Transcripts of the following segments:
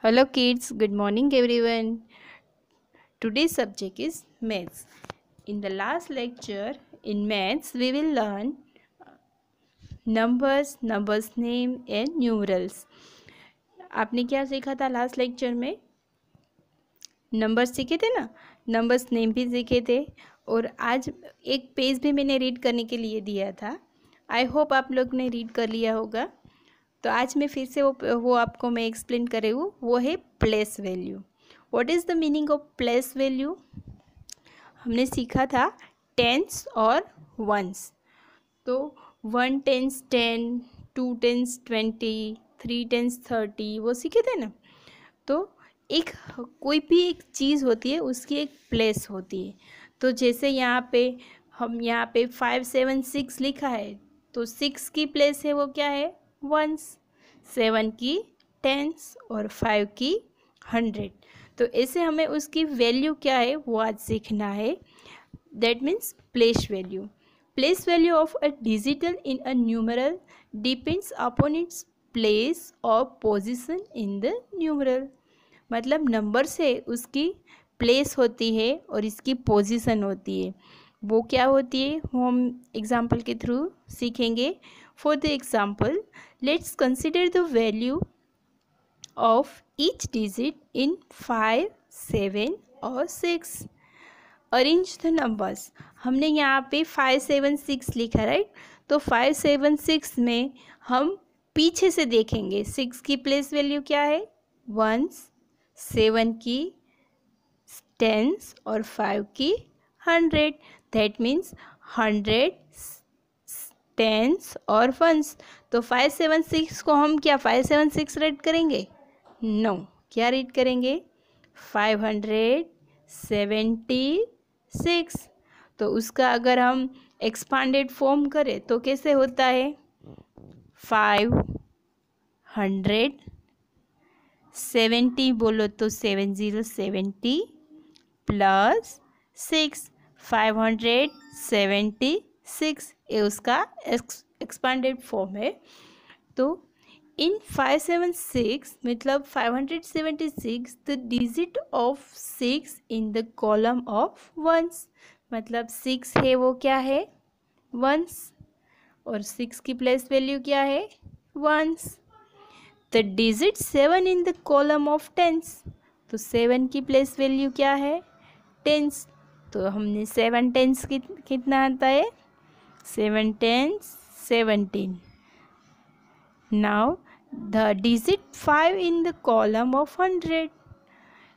Hello kids, good morning everyone. Today's subject is maths. In the last lecture in maths we will learn numbers name and numerals. आपने क्या सीखा था last lecture में? Numbers सीखे थे ना, numbers name भी सीखे थे और आज एक पेज भी मैंने रीड करने के लिए दिया था. आई होप आप लोग ने रीड कर लिया होगा. तो आज मैं फिर से वो आपको मैं एक्सप्लेन कर रही हूँ. वो है place value. What is the meaning of place value? हमने सीखा था टेंस और वंस. तो 1 टेंस 10, 2 टेंस 20, 3 टेंस 30 वो सीखे थे ना. तो एक कोई भी एक चीज़ होती है उसकी एक प्लेस होती है. तो जैसे यहाँ पे 5 7 6 लिखा है तो 6 की प्लेस है वो क्या है? वंस. 7 की टेंस और 5 की 100. तो ऐसे हमें उसकी वैल्यू क्या है वो आज सीखना है. That means place value. Place value of a digital in a numeral depends upon its place और पोजिशन इन द न्यूमरल. मतलब नंबर से उसकी प्लेस होती है और इसकी पोजीशन होती है. वो क्या होती है वो हम एग्जाम्पल के थ्रू सीखेंगे. For the example let's consider the value of each digit in 5, 7 और 6. Arrange the numbers. हमने यहाँ पे 5 7 6 लिखा राइट. तो 5 7 6 में हम पीछे से देखेंगे. 6 की प्लेस वैल्यू क्या है? वंस. 7 की टेंस और 5 की 100. दैट मीन्स 100 टेंस और वंस. तो 5 7 6 को हम क्या 5 7 6 रीड करेंगे? नो. क्या रीड करेंगे? 576. तो उसका अगर हम एक्सपांडेड फॉर्म करें तो कैसे होता है? 570 बोलो तो 7070 प्लस 6 576. ये उसका एक्सपांडेड फॉर्म है. तो इन 576 मतलब 576 the digit of 6 in the column of ones. मतलब 6 है वो क्या है? वंस. और 6 की प्लेस वैल्यू क्या है? Ones. The digit 7 in the column of tens. तो 7 की प्लेस वैल्यू क्या है? टेंस. तो हमने 7 टेंस कितना आता है? 7 tense 17. Now the digit 5 in the column of 100.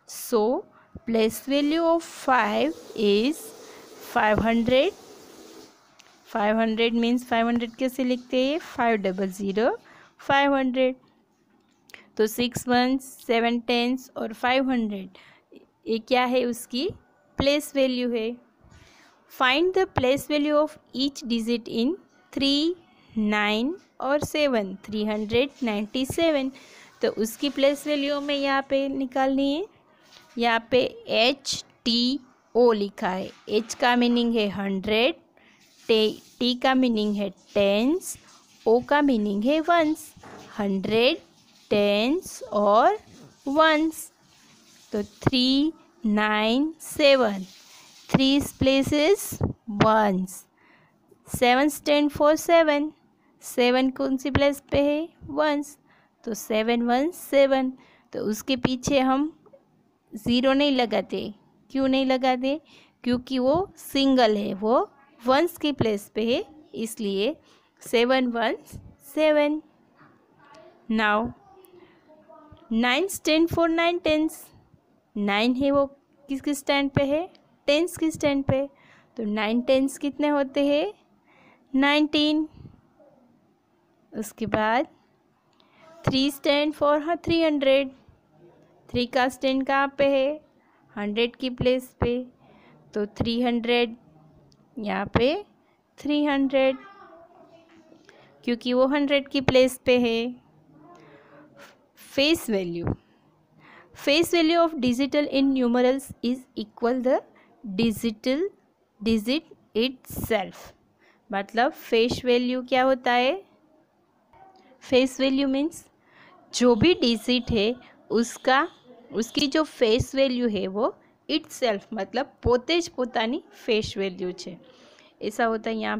So place value of 5 is 500. 500 means 500 कैसे लिखते हैं? 500 500. तो 6 1 7 10 और 500 ये क्या है? उसकी प्लेस वैल्यू है. Find the place value of each digit in 3, 9 और 7. 397. तो उसकी प्लेस वैल्यू में यहाँ पे निकालनी है. यहाँ पे HTO लिखा है. H का मीनिंग है 100, T का मीनिंग है टेंस, O का मीनिंग है वंस. 100 टेंस और वंस. तो 397. 3 places ones. 7 stand for 7. 7 कौन सी प्लेस पे है? वंस. तो 7 1 7. तो उसके पीछे हम ज़ीरो नहीं लगाते. क्यों नहीं लगाते? क्योंकि वो सिंगल है, वो वंस की प्लेस पे है, इसलिए 7 1 7. Now 9 stand for 9 tense. 9 है वो किसके स्टैंड पे है? टेंस की स्टैंड पे. तो 9 टेंस कितने होते हैं? 19. उसके बाद 3 स्टैंड फॉर 300. 3 का स्टैंड कहाँ पे है? 100 की प्लेस पे. तो 300 यहाँ पे 300 क्योंकि वो 100 की प्लेस पे है. Face value. Face value of digital in numerals is equal the digit itself. मतलब फेस वैल्यू क्या होता है? फेस वैल्यू मीन्स जो भी डिजिट है उसकी जो फेस वैल्यू है वो इटसेल्फ मतलब પોતે જ પોતાની फेस वैल्यू है। ऐसा होता है। यहाँ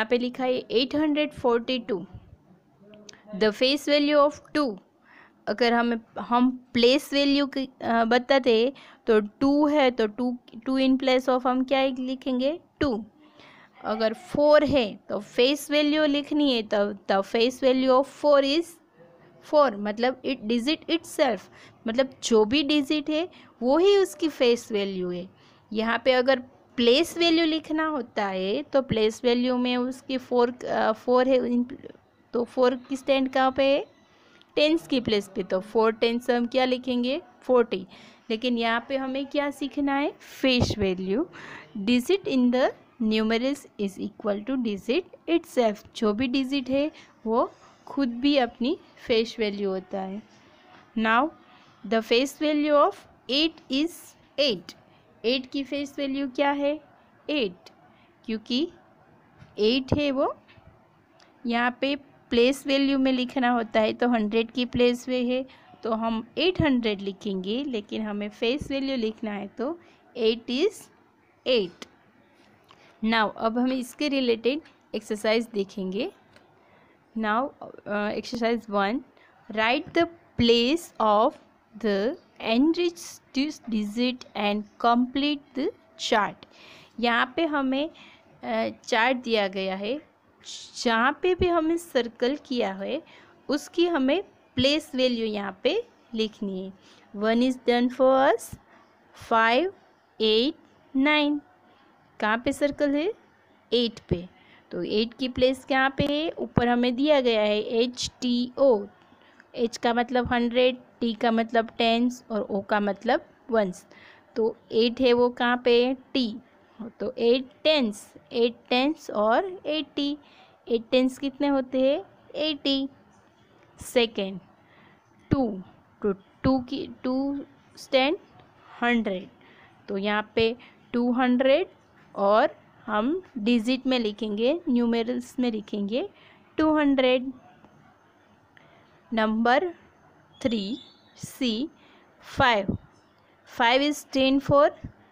पे लिखा है 842 द फेस वैल्यू ऑफ 2। अगर हम प्लेस वैल्यू बताते तो 2 है तो 2 इन प्लेस ऑफ हम क्या लिखेंगे 2। अगर 4 है तो फेस वैल्यू लिखनी है तो the face value of 4 is 4 मतलब इट डिजिट इटसेल्फ मतलब जो भी डिजिट है वो ही उसकी फेस वैल्यू है। यहाँ पे अगर प्लेस वैल्यू लिखना होता है तो प्लेस वैल्यू में उसकी 4 है तो 4 की स्टैंड कहाँ पे है टेंस की प्लेस पे तो 4 टेंस हम क्या लिखेंगे 40। लेकिन यहाँ पे हमें क्या सीखना है face value digit in the numerals is equal two digit itself. जो भी डिजिट है वो खुद भी अपनी फेस वैल्यू होता है। Now the face value of 8 is 8। 8 की फेस वैल्यू क्या है 8 क्योंकि 8 है वो यहाँ पे प्लेस वैल्यू में लिखना होता है तो 100 की प्लेस पे है तो हम 800 लिखेंगे। लेकिन हमें फेस वैल्यू लिखना है तो 8 इज़ 8। नाउ अब हम इसके रिलेटेड एक्सरसाइज देखेंगे। Now exercise 1 right the place of the enriched digit and complete the chart. यहाँ पे हमें चार्ट दिया गया है जहाँ पे भी हमें सर्कल किया है उसकी हमें प्लेस वैल्यू यहाँ पे लिखनी है। 1 इज़ डन फॉर अस 5 8 9 कहाँ पे सर्कल है 8 पे तो 8 की प्लेस कहाँ पे है ऊपर हमें दिया गया है HTO। H का मतलब 100 T का मतलब टेंस और O का मतलब वंस तो 8 है वो कहाँ पे T तो 8 टेंस और 80। 8 टेंस कितने होते हैं 80। सेकेंड 2 तो 2 स्टैंड 100 तो यहाँ पे 200 और हम डिजिट में लिखेंगे न्यूमेरल्स में लिखेंगे 200। Number 3 C 5 is 10 for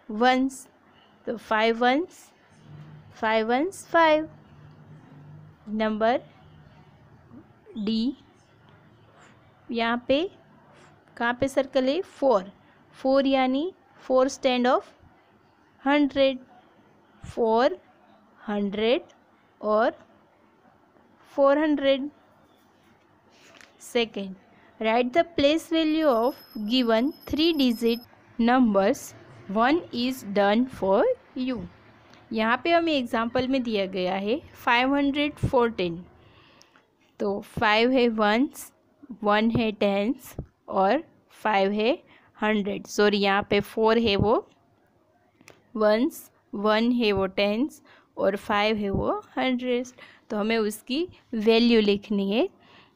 ones तो 5 वंस 5। नंबर D यहाँ पे कहाँ पे सर्कल है 4 यानी 4 स्टैंड ऑफ 100 400 और 400। Second right the place value of given 3 digit numbers 1 is done for you. यहाँ पे हमें एग्जाम्पल में दिया गया है 514 तो 5 है वंस 1 है टेंस और 5 है 100। सॉरी यहाँ पे 4 है वो वंस 1 है वो टेंस और 5 है वो 100 तो हमें उसकी वैल्यू लिखनी है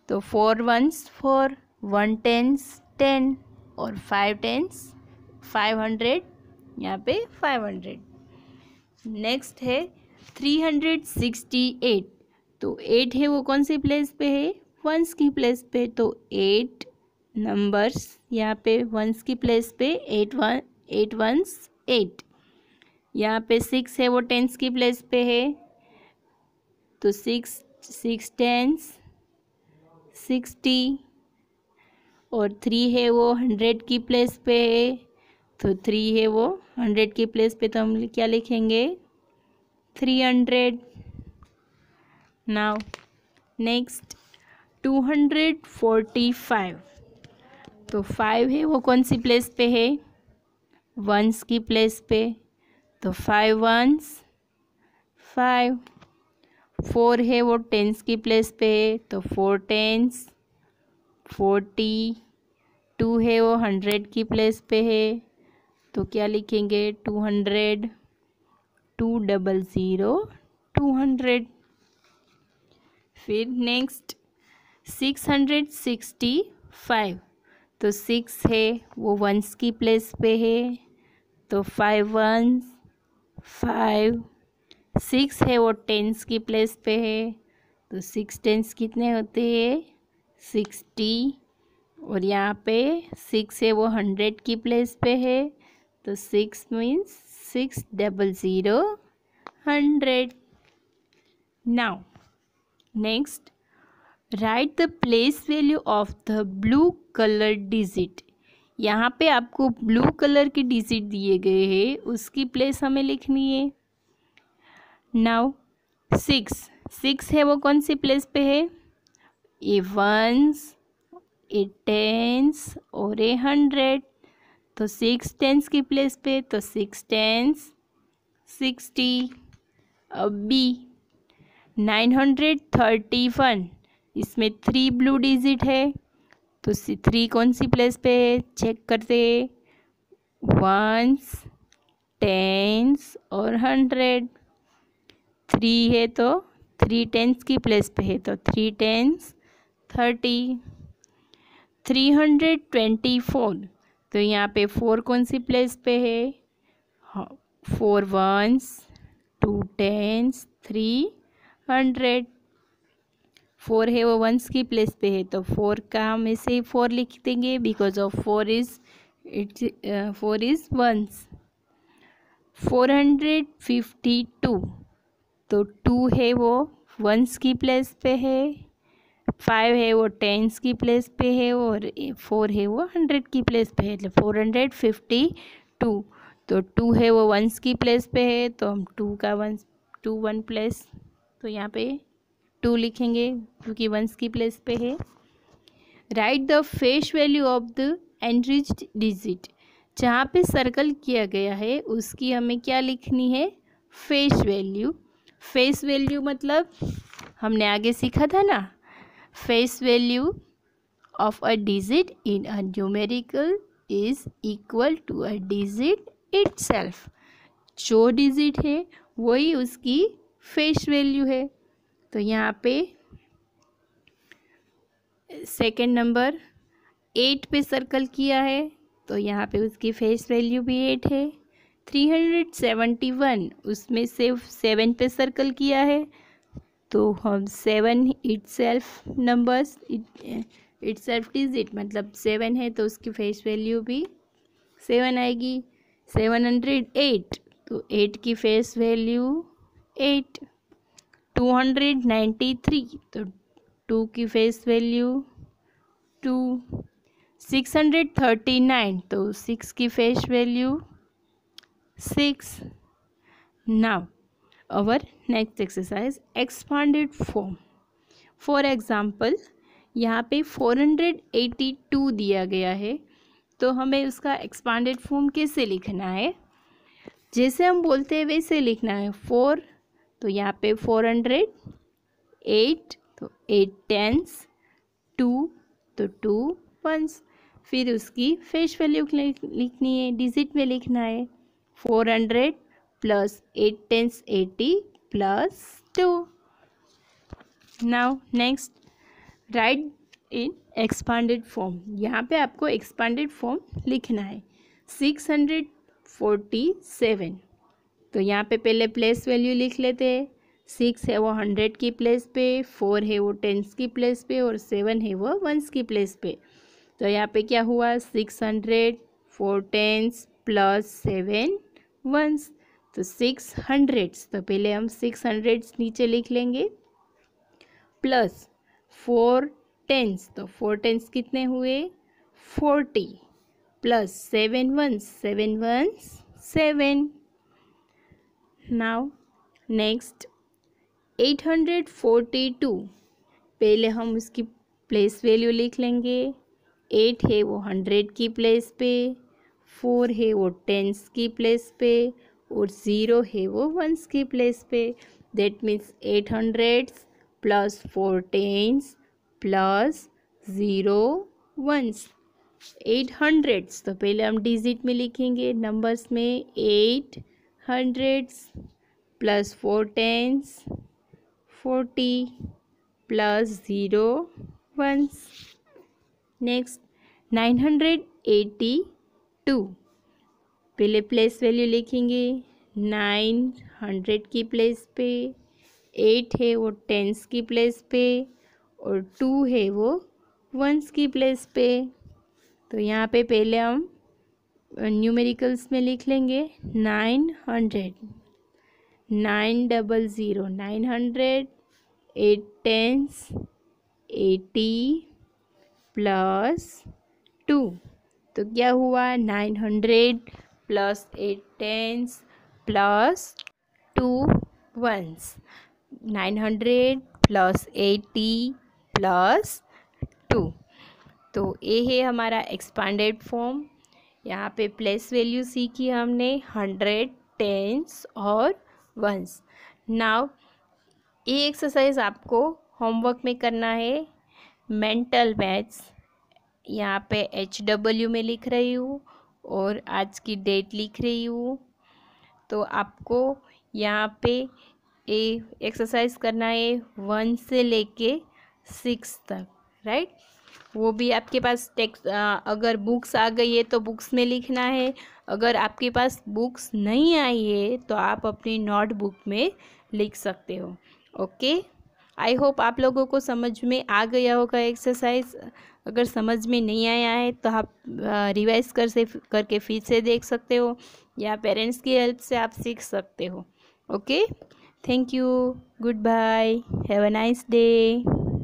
तो 4 वंस 4 1 टेंस 10 और 5 टेंस 500 यहाँ पे 500। नेक्स्ट है 368 तो 8 है वो कौन सी प्लेस पे है वंस की प्लेस पे तो 8 नंबर्स यहाँ पे वंस की प्लेस पे 8 वंस 8। यहाँ पे 6 है वो टेंस की प्लेस पे है तो 6 टेंस 60 और 3 है वो 100 की प्लेस पे है तो 3 है वो 100 की प्लेस पे तो हम क्या लिखेंगे 300। नाउ नेक्स्ट 245 तो 5 है वो कौन सी प्लेस पे है वंस की प्लेस पे तो 5 वंस 5। 4 है वो टेंस की प्लेस पे है तो 4 टेंस 40। 2 है वो 100 की प्लेस पे है तो क्या लिखेंगे 200 200 200। फिर नेक्स्ट 665 तो 6 है वो वंस की प्लेस पे है तो 5 वंस 5। 6 है वो टेंस की प्लेस पे है तो 6 टेंस कितने होते हैं 60 और यहाँ पे 6 है वो 100 की प्लेस पे है, तो 6 means 600 100। Now next, right the place value of the blue colour digit. यहाँ पे आपको ब्लू कलर की डिजिट दिए गए हैं, उसकी प्लेस हमें लिखनी है। नाउ 6 है वो कौन सी प्लेस पे है? ए वंस, ए टेंस और ए 100। तो 6 टेंस की प्लेस पे, तो 6 टेंस 60। अब बी 931, इसमें 3 ब्लू डिजिट है, तो 3 कौन सी प्लेस पे है? चेक करते हैं। वंस, टेंस और 100। 3 है तो 3 टेंस की प्लेस पे है, तो 3 टेंस 30। 324, तो यहाँ पे 4 कौन सी प्लेस पे है? 4 वंस, 2 टेंस, 3 100। 4 है वो वंस की प्लेस पे है, तो 4 का हम ऐसे ही 4 लिख देंगे, बिकॉज ऑफ 4 इज वंस। 452, तो 2 है वो वंस की प्लेस पे है, 5 है वो टेंस की प्लेस पे है, और 4 है वो 100 की प्लेस पे है, मतलब 452। तो 2 है वो वंस की प्लेस पे है, तो हम 2 1 प्लेस, तो यहाँ पे 2 लिखेंगे क्योंकि वंस की प्लेस पे है। Right the face value of the enriched digit. जहाँ पे सर्कल किया गया है उसकी हमें क्या लिखनी है? Face value. फेस वैल्यू मतलब हमने आगे सीखा था ना, face value of a digit in a numerical is equal to a digit itself. जो डिजिट है वही उसकी फेस वैल्यू है। तो यहाँ पे सेकेंड नंबर 8 पे सर्कल किया है, तो यहाँ पे उसकी फेस वैल्यू भी 8 है। 371, उसमें से 7 पे सर्कल किया है, तो हम 7 इटसेल्फ नंबर्स, इटसेल्फ डिजिट मतलब 7 है, तो उसकी फेस वैल्यू भी 7 आएगी। 708, तो 8 की फेस वैल्यू 8। 293, तो 2 की फेस वैल्यू 2। 639, तो 6 की face value 6। Now our next exercise, expanded form. For example यहाँ पे 482 दिया गया है, तो हमें उसका एक्सपांडेड फॉर्म कैसे लिखना है? जैसे हम बोलते हैं वैसे लिखना है। 4, तो यहाँ पे 408, तो 8 टेंस, 2, तो 2 वंस। फिर उसकी फेस वैल्यू लिखनी है, डिजिट में लिखना है। 400 plus 8 tens 80 plus 2। Now next, write in expanded form. यहाँ पे आपको एक्सपांडेड फॉर्म लिखना है। 647, तो यहाँ पे पहले प्लेस वैल्यू लिख लेते हैं। 6 है वो 100 की प्लेस पे, 4 है वो टेंस की प्लेस पे, और 7 है वो वंस की प्लेस पे। तो यहाँ पे क्या हुआ? 600, 4 टेंस प्लस 7 वंस, तो 600। तो पहले हम 600 नीचे लिख लेंगे, प्लस 4 टेंस, तो 4 टेंस कितने हुए? 40, plus 7 ones, 7 ones 7। Now next 842, पहले हम उसकी प्लेस वैल्यू लिख लेंगे। 8 है वो 100 की प्लेस पे, 4 है वो टेंस की प्लेस पे, और 0 है वो वंस की प्लेस पे। That means 800 plus 4 tens plus 0 ones. 800, तो पहले हम डिजिट में लिखेंगे, नंबर्स में 800 plus 4 tens 40 plus 0 ones. Next 982, पहले प्लेस वैल्यू लिखेंगे 900 की प्लेस पे, 8 है वो टेंस की प्लेस पे, और 2 है वो वंस की प्लेस पे। तो यहाँ पे पहले हम न्यूमेरिकल्स में लिख लेंगे 900, 900, 900, 8 टेंस, 80 प्लस 2। तो क्या हुआ, 900 plus 8 tens plus 2 ones, 900 plus 80 plus 2। तो ये है हमारा एक्सपांडेड फॉर्म। यहाँ पे प्लेस वैल्यू सीखी हमने 100, टेंस और वंस। नाउ ये एक्सरसाइज आपको होमवर्क में करना है, मेंटल मैथ्स। यहाँ पे HW में लिख रही हूँ और आज की डेट लिख रही हूँ। तो आपको यहाँ पे ये एक्सरसाइज करना है 1 से लेके 6 तक, राइट। वो भी आपके पास टेक्स्ट, अगर बुक्स आ गई है तो बुक्स में लिखना है। अगर आपके पास बुक्स नहीं आई है तो आप अपनी नोटबुक में लिख सकते हो। ओके, आई होप आप लोगों को समझ में आ गया होगा एक्सरसाइज। अगर समझ में नहीं आया है तो आप रिवाइज करके फिर से देख सकते हो या पेरेंट्स की हेल्प से आप सीख सकते हो। Okay, thank you, good bye, have a nice day.